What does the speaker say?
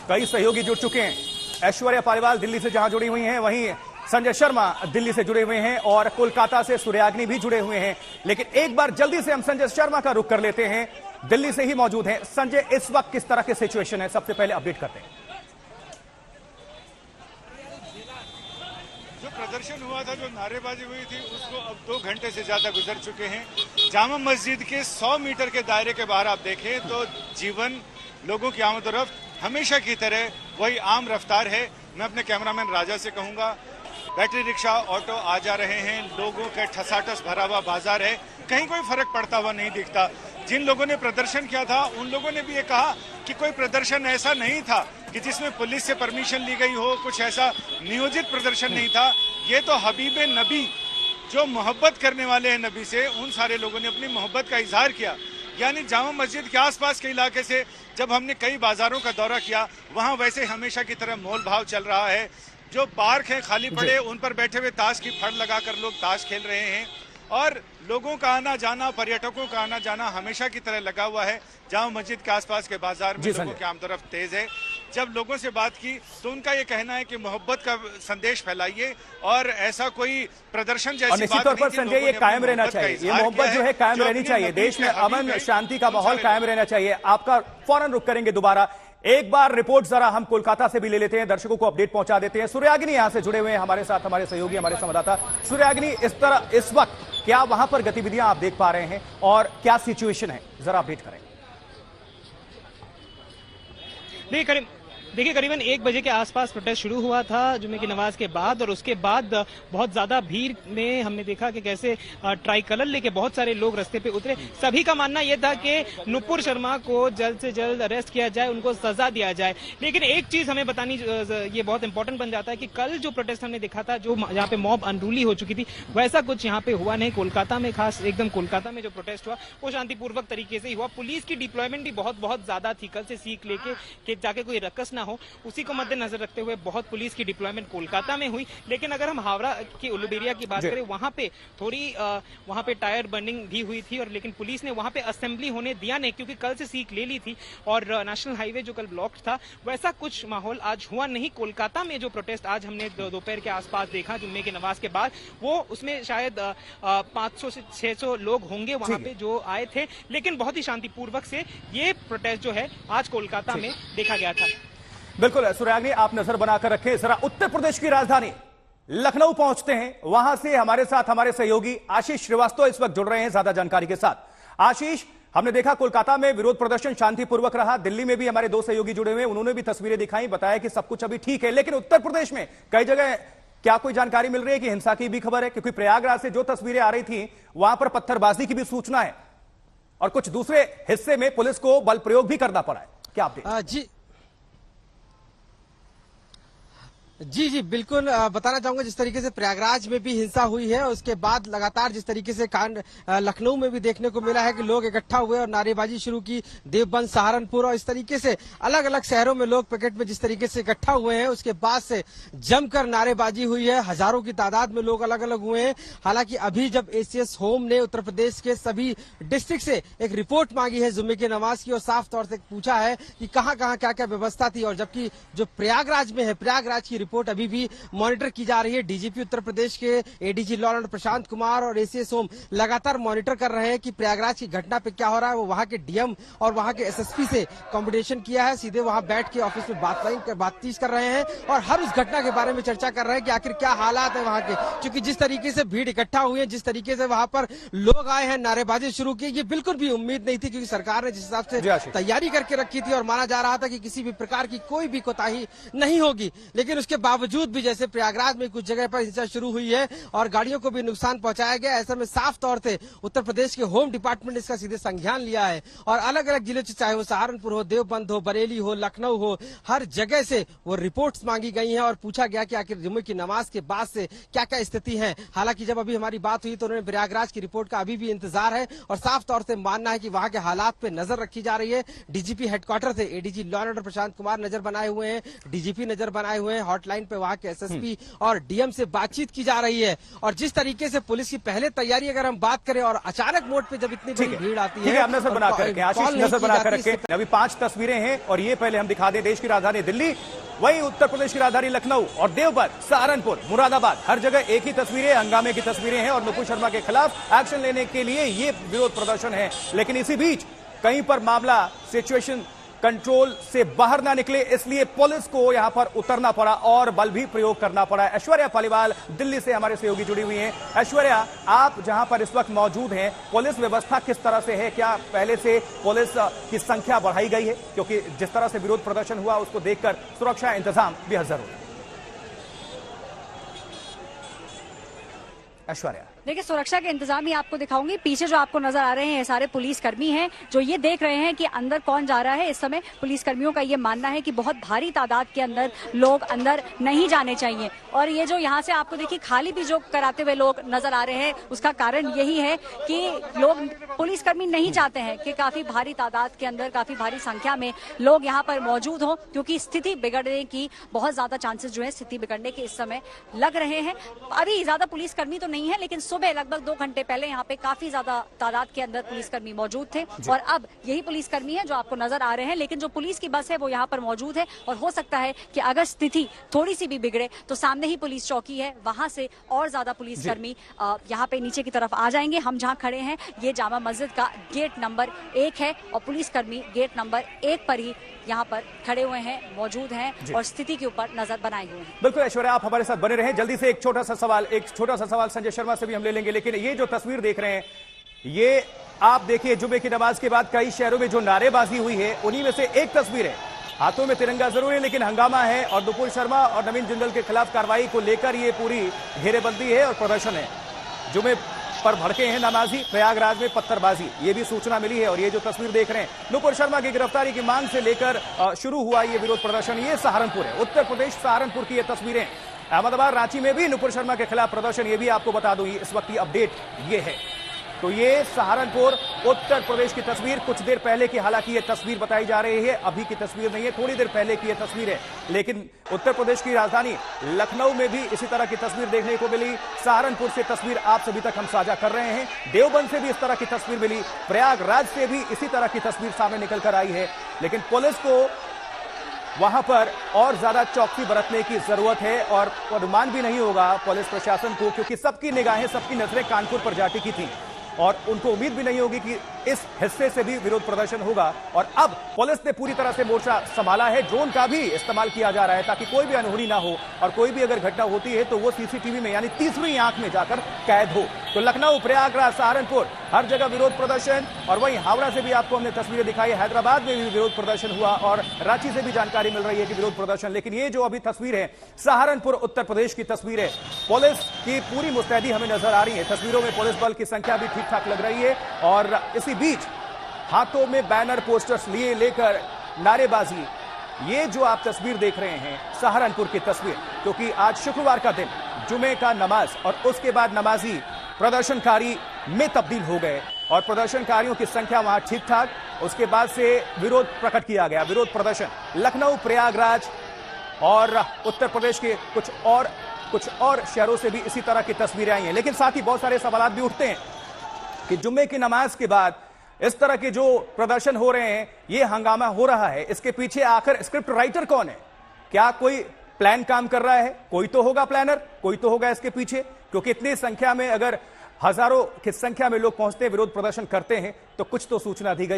कई सहयोगी जुड़ चुके हैं। ऐश्वर्या पालीवाल दिल्ली से जहां जुड़ी हुई हैं, वहीं संजय शर्मा दिल्ली से जुड़े हुए हैं और कोलकाता से सूर्याग्नि भी जुड़े हुए हैं। लेकिन एक बार जल्दी से हम संजय शर्मा का रुख कर लेते हैं, दिल्ली से ही मौजूद हैं। संजय, इस वक्त किस तरह की सिचुएशन है, सबसे पहले अपडेट करते हैं। जो प्रदर्शन हुआ था, जो नारेबाजी हुई थी, उसको अब 2 घंटे से ज्यादा गुजर चुके हैं। जामा मस्जिद के 100 मीटर के दायरे के बाहर आप देखें तो जीवन लोगों की आमद और रफ्त हमेशा की तरह वही आम रफ्तार है। मैं अपने कैमरामैन राजा से कहूंगा, बैटरी रिक्शा, ऑटो आ जा रहे हैं, लोगों का ठसाठस भरा हुआ बाजार है, कहीं कोई फर्क पड़ता हुआ नहीं दिखता। जिन लोगों ने प्रदर्शन किया था उन लोगों ने भी ये कहा कि कोई प्रदर्शन ऐसा नहीं था कि जिसमें पुलिस से परमिशन ली गई हो, कुछ ऐसा नियोजित प्रदर्शन नहीं था। ये तो हबीब नबी, जो मोहब्बत करने वाले हैं नबी से, उन सारे लोगों ने अपनी मोहब्बत का इजहार किया। यानी जामा मस्जिद के आसपास के इलाके से जब हमने कई बाजारों का दौरा किया, वहां वैसे हमेशा की तरह मोल भाव चल रहा है। जो पार्क हैं खाली पड़े, उन पर बैठे हुए ताश की फड़ लगाकर लोग ताश खेल रहे हैं और लोगों का आना जाना, पर्यटकों का आना जाना हमेशा की तरह लगा हुआ है। जामा मस्जिद के आसपास के बाजार में लोगों की आमदरफ्त तेज है। जब लोगों से बात की तो उनका ये कहना है कि मोहब्बत का संदेश फैलाइए और ऐसा कोई प्रदर्शन जैसी निश्चित तौर पर संजय ये कायम रहना चाहिए, ये मोहब्बत जो है कायम रहनी चाहिए, देश में अमन शांति का माहौल कायम रहना चाहिए। आपका फौरन रुख करेंगे दोबारा। एक बार रिपोर्ट जरा हम कोलकाता से भी ले लेते हैं, दर्शकों को अपडेट पहुंचा देते हैं। सूर्याग्नि यहां से जुड़े हुए हैं हमारे साथ, हमारे सहयोगी, हमारे संवाददाता। सूर्याग्नि, इस वक्त क्या वहां पर गतिविधियां आप देख पा रहे हैं और क्या सिचुएशन है, जरा अपडेट करें। देखिए करीबन 1 बजे के आसपास प्रोटेस्ट शुरू हुआ था जुम्मे की नमाज के बाद, और उसके बाद बहुत ज्यादा भीड़ में हमने देखा कि कैसे ट्राई कलर लेके बहुत सारे लोग रास्ते पे उतरे। सभी का मानना यह था कि नुपुर शर्मा को जल्द से जल्द अरेस्ट किया जाए, उनको सजा दिया जाए। लेकिन एक चीज हमें बतानी ये बहुत इंपॉर्टेंट बन जाता है कि कल जो प्रोटेस्ट हमने देखा था, जो यहाँ पे मॉब अनरूली हो चुकी थी, वैसा कुछ यहाँ पे हुआ नहीं। कोलकाता में, खास एकदम कोलकाता में जो प्रोटेस्ट हुआ वो शांतिपूर्वक तरीके से ही हुआ। पुलिस की डिप्लॉयमेंट भी बहुत ज्यादा थी। कल से सीख लेके जाके कोई रक्कस ना हो, उसी को मद्देनजर रखते हुए बहुत पुलिस की डिप्लॉयमेंट कोलकाता में हुई। लेकिन अगर हम हावड़ा की उलूबेरिया की बात करें, वहां पे थोड़ी वहां पे टायर बर्निंग भी हुई थी, और लेकिन पुलिस ने वहां पे असेंबली होने दिया नहीं, क्योंकि कल से सीख ले ली थी और नेशनल हाईवे जो कल ब्लॉक था, वैसा कुछ माहौल आज हुआ नहीं। कोलकाता में जो प्रोटेस्ट आज हमने दोपहर के आसपास देखा जुम्मे की नमाज के बाद, वो उसमें शायद 500 से 600 लोग होंगे वहां पे जो आए थे, लेकिन बहुत ही शांतिपूर्वक से ये प्रोटेस्ट जो है आज कोलकाता में देखा गया था। बिल्कुल सूर्याग्नि, आप नजर बनाकर रखें। जरा उत्तर प्रदेश की राजधानी लखनऊ पहुंचते हैं, वहां से हमारे साथ हमारे सहयोगी आशीष श्रीवास्तव इस वक्त जुड़ रहे हैं ज्यादा जानकारी के साथ। आशीष, हमने देखा कोलकाता में विरोध प्रदर्शन शांतिपूर्वक रहा, दिल्ली में भी हमारे 2 सहयोगी जुड़े हुए, उन्होंने भी तस्वीरें दिखाई, बताया कि सब कुछ अभी ठीक है। लेकिन उत्तर प्रदेश में कई जगह क्या कोई जानकारी मिल रही है कि हिंसा की भी खबर है? क्योंकि प्रयागराज से जो तस्वीरें आ रही थी वहां पर पत्थरबाजी की भी सूचना है और कुछ दूसरे हिस्से में पुलिस को बल प्रयोग भी करना पड़ा है। क्या अपडेट? जी बिल्कुल बताना चाहूंगा, जिस तरीके से प्रयागराज में भी हिंसा हुई है, उसके बाद लगातार जिस तरीके से कांड लखनऊ में भी देखने को मिला है कि लोग इकट्ठा हुए और नारेबाजी शुरू की। देवबंद, सहारनपुर और इस तरीके से अलग अलग शहरों में लोग पैकेट में जिस तरीके से इकट्ठा हुए हैं, उसके बाद से जमकर नारेबाजी हुई है। हजारों की तादाद में लोग अलग अलग हुए हैं। हालांकि अभी जब एसीएस होम ने उत्तर प्रदेश के सभी डिस्ट्रिक्ट से एक रिपोर्ट मांगी है जुम्मे की नमाज की, और साफ तौर से पूछा है कि कहां कहां क्या क्या व्यवस्था थी, और जबकि जो प्रयागराज में है, प्रयागराज की रिपोर्ट अभी भी मॉनिटर की जा रही है। डीजीपी उत्तर प्रदेश के ADG law and Prashant Kumar और एसीएस होम लगातार मॉनिटर कर रहे हैं कि प्रयागराज की घटना पे क्या हो रहा है। वो वहां के डीएम और वहां के एसएसपी से कॉम्बिनेशन किया है, सीधे वहां बैठ के ऑफिस में बातचीत कर रहे हैं और हर उस घटना के बारे में चर्चा कर रहे हैं कि आखिर क्या हालात है वहां के। क्योंकि जिस तरीके से भीड़ इकट्ठा हुई है, जिस तरीके से वहां पर लोग आए हैं, नारेबाजी शुरू की, ये बिल्कुल भी उम्मीद नहीं थी, क्योंकि सरकार ने जिस हिसाब से तैयारी करके रखी थी और माना जा रहा था कि किसी भी प्रकार की कोई भी कोताही नहीं होगी। लेकिन उसके बावजूद भी जैसे प्रयागराज में कुछ जगह पर हिंसा शुरू हुई है और गाड़ियों को भी नुकसान पहुंचाया गया, ऐसे में साफ तौर से उत्तर प्रदेश के होम डिपार्टमेंट ने इसका सीधे संज्ञान लिया है और अलग अलग जिलों से, चाहे वो सहारनपुर हो, देवबंद हो, बरेली हो, लखनऊ हो, हर जगह से वो रिपोर्ट्स मांगी गई हैं और पूछा गया कि आखिर जुम्मे की नमाज के बाद से क्या क्या स्थिति है। हालांकि जब अभी हमारी बात हुई तो उन्होंने प्रयागराज की रिपोर्ट का अभी भी इंतजार है और साफ तौर से मानना है कि वहां के हालात पे नजर रखी जा रही है। डीजीपी हेडक्वार्टर से ADG law and order Prashant Kumar नजर बनाए हुए हैं, डीजीपी नजर बनाए हुए हैं, हॉटलाइन हॉटलाइन पे वहां के एसएसपी और डीएम से बातचीत की जा रही है। और जिस तरीके से पुलिस की पहले तैयारी अगर हम बात करें और अचानक मोड़ पे जब इतनी बड़ी भीड़ आती है, आप नजर बनाकर रखें, आशीष नजर बनाकर रखें। अभी 5 तस्वीरें हैं और ये पहले हम दिखा दें देश की राजधानी दिल्ली, वहीं उत्तर प्रदेश की राजधानी लखनऊ और देवबंद, सहारनपुर, मुरादाबाद, हर जगह एक ही तस्वीरें, हंगामे की तस्वीरें हैं और नुपुर शर्मा के खिलाफ एक्शन लेने के लिए ये विरोध प्रदर्शन है। लेकिन इसी बीच कहीं पर मामला सिचुएशन कंट्रोल से बाहर ना निकले, इसलिए पुलिस को यहां पर उतरना पड़ा और बल भी प्रयोग करना पड़ा। ऐश्वर्या पालीवाल दिल्ली से हमारे सहयोगी जुड़ी हुई हैं। ऐश्वर्या, आप जहां पर इस वक्त मौजूद हैं, पुलिस व्यवस्था किस तरह से है? क्या पहले से पुलिस की संख्या बढ़ाई गई है? क्योंकि जिस तरह से विरोध प्रदर्शन हुआ उसको देखकर सुरक्षा इंतजाम बेहद जरूरी है। ऐश्वर्या, देखिए, सुरक्षा के इंतजाम ही आपको दिखाऊंगी। पीछे जो आपको नजर आ रहे हैं, ये सारे पुलिसकर्मी हैं जो ये देख रहे हैं कि अंदर कौन जा रहा है। इस समय पुलिसकर्मियों का ये मानना है कि बहुत भारी तादाद के अंदर लोग अंदर नहीं जाने चाहिए। और ये जो यहाँ से आपको देखिए खाली भी जो कराते हुए लोग नजर आ रहे हैं, उसका कारण यही है कि लोग, पुलिसकर्मी नहीं चाहते हैं कि काफी भारी तादाद के अंदर, काफी भारी संख्या में लोग यहाँ पर मौजूद हों, क्योंकि स्थिति बिगड़ने की बहुत ज्यादा चांसेस जो है, स्थिति बिगड़ने के इस समय लग रहे हैं। अभी ज्यादा पुलिसकर्मी तो नहीं है, लेकिन सुबह लगभग 2 घंटे पहले यहाँ पे काफी ज्यादा तादाद के अंदर पुलिसकर्मी मौजूद थे और अब यही पुलिसकर्मी है जो आपको नजर आ रहे हैं। लेकिन जो पुलिस की बस है वो यहाँ पर मौजूद है और हो सकता है कि अगर स्थिति थोड़ी सी भी बिगड़े तो सामने ही पुलिस चौकी है, वहां से और ज्यादा पुलिसकर्मी यहाँ पे नीचे की तरफ आ जाएंगे। हम जहाँ खड़े हैं ये जामा मस्जिद का गेट नंबर 1 है और पुलिसकर्मी गेट नंबर 1 पर ही यहाँ पर खड़े हुए हैं, मौजूद हैं और स्थिति के ऊपर नजर बनाए हुए हैं। बिल्कुल ऐश्वर्या, आप हमारे साथ बने रहें। जल्दी से एक छोटा सा सवाल संजय शर्मा से भी हम ले लेंगे। लेकिन ये जो तस्वीर देख रहे हैं, ये आप देखिए, जुमे की नमाज के बाद कई शहरों में जो नारेबाजी हुई है, उन्हीं में से एक तस्वीर है। हाथों में तिरंगा जरूर है, लेकिन हंगामा है और नुपुर शर्मा और नवीन जिंदल के खिलाफ कार्रवाई को लेकर ये पूरी घेरेबंदी है और प्रदर्शन है। जुमे पर भड़के हैं नमाजी, प्रयागराज में पत्थरबाजी, ये भी सूचना मिली है। और ये जो तस्वीर देख रहे हैं, नुपुर शर्मा की गिरफ्तारी की मांग से लेकर शुरू हुआ ये विरोध प्रदर्शन, ये सहारनपुर है, उत्तर प्रदेश सहारनपुर की ये तस्वीरें। अहमदाबाद, रांची में भी नुपुर शर्मा के खिलाफ प्रदर्शन, ये भी आपको बता दूं, इस वक्त की अपडेट ये है। तो ये सहारनपुर उत्तर प्रदेश की तस्वीर, कुछ देर पहले की हालांकि ये तस्वीर बताई जा रही है, अभी की तस्वीर नहीं है, थोड़ी देर पहले की ये तस्वीर है। लेकिन उत्तर प्रदेश की राजधानी लखनऊ में भी इसी तरह की तस्वीर देखने को मिली। सहारनपुर से तस्वीर आप सभी तक हम साझा कर रहे हैं, देवबंद से भी इस तरह की तस्वीर मिली, प्रयागराज से भी इसी तरह की तस्वीर सामने निकल कर आई है। लेकिन पुलिस को वहां पर और ज्यादा चौकसी बरतने की जरूरत है और अनुमान भी नहीं होगा पुलिस प्रशासन को, क्योंकि सबकी निगाहें, सबकी नजरें कानपुर पर जा टिकी थी और उनको उम्मीद भी नहीं होगी कि इस हिस्से से भी विरोध प्रदर्शन होगा। और अब पुलिस ने पूरी तरह से मोर्चा संभाला है, ड्रोन का भी इस्तेमाल किया जा रहा है ताकि कोई भी अनहोनी ना हो और कोई भी अगर घटना होती है तो वो सीसीटीवी में यानी तीसरी आंख में जाकर कैद हो। तो लखनऊ, प्रयागराज, सहारनपुर, हर जगह विरोध प्रदर्शन। और वहीं हावड़ा से भी आपको हमने तस्वीरें दिखाई, हैदराबाद में भी विरोध प्रदर्शन हुआ और रांची से भी जानकारी मिल रही है कि विरोध प्रदर्शन। लेकिन ये जो अभी तस्वीर है, सहारनपुर उत्तर प्रदेश की तस्वीर है, पुलिस की पूरी मुस्तैदी हमें नजर आ रही है। तस्वीरों में पुलिस बल की संख्या भी ठीक ठाक लग रही है और इसी बीच हाथों में बैनर, पोस्टर्स लिए लेकर नारेबाजी, ये जो आप तस्वीर देख रहे हैं सहारनपुर की तस्वीर, क्योंकि आज शुक्रवार का दिन, जुमे का नमाज और उसके बाद नमाजी प्रदर्शनकारी में तब्दील हो गए और प्रदर्शनकारियों की संख्या वहां ठीक ठाक। उसके बाद से विरोध प्रकट किया गया, विरोध प्रदर्शन लखनऊ, प्रयागराज और उत्तर प्रदेश के कुछ और शहरों से भी इसी तरह की तस्वीरें आई हैं। लेकिन साथ ही बहुत सारे सवाल भी उठते हैं कि जुम्मे की नमाज के बाद इस तरह के जो प्रदर्शन हो रहे हैं, ये हंगामा हो रहा है, इसके पीछे आखिर स्क्रिप्ट राइटर कौन है? क्या कोई प्लान काम कर रहा है? कोई तो होगा प्लानर, कोई तो होगा इसके पीछे, क्योंकि इतनी संख्या में, अगर हजारों की संख्या में लोग पहुंचते हैं, विरोध प्रदर्शन करते हैं, तो कुछ तो सूचना दी गई।